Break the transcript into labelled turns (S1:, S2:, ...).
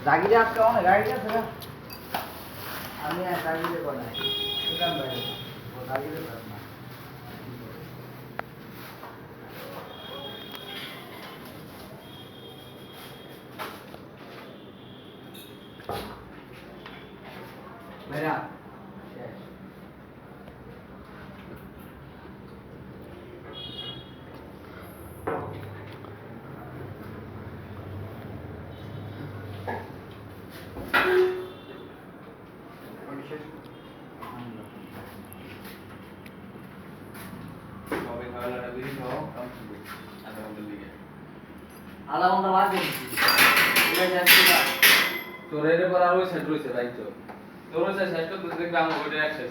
S1: জাগিরে আজকে অনেক গাড়ি আছে না আমি আর জাগিরে বানাই দোকান বাইরে ও জাগিরে না মেরা শেষ আধা ঘন্টা লাগবে
S2: তোর এর পর আর ওই সেট রয়েছে তাই তো তোর ওই শেষ করতে দেখবে আমার ওইটা এক শেষ